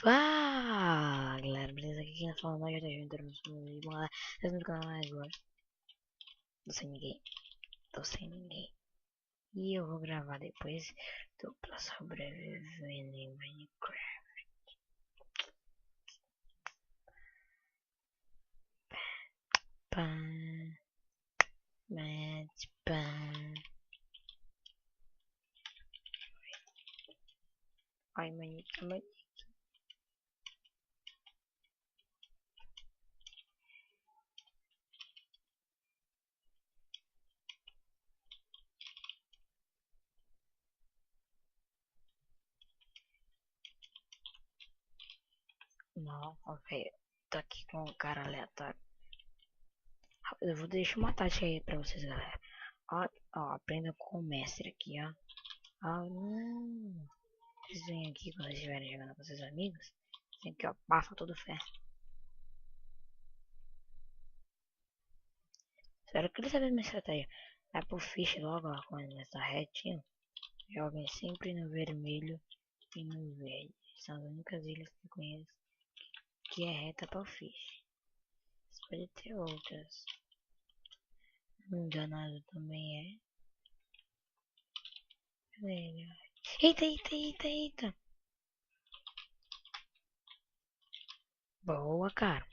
Fala galera, beleza? Aqui quem tá falando é o JJ, entramos no canal, vocês no canal agora. Tô sem ninguém, tô sem ninguém. E eu vou gravar depois do pra sobreviver em Minecraft. Pã, pã. Ai, Minecraft. Não, ok. Tô aqui com um cara aleatório. Eu vou deixar uma tática aí pra vocês, galera. Ó, aprenda com o mestre aqui, ó. Não. Vocês vêm aqui quando vocês estiverem jogando com seus amigos. Tem que, ó, bafa todo fé. Espero que ele saiba minha estratégia. Vai pro fish logo, ó, quando ele tá retinho. Joguem sempre no vermelho e no verde. São as únicas ilhas que eu conheço que é reta para o fish. Pode ter outras. Enganado também é. Cadê ele? Eita. Boa, cara.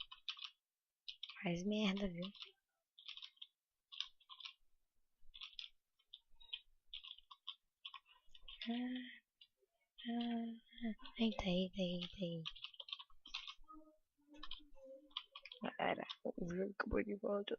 Faz merda, viu? Eita. Galera, o jogo acabou de volta.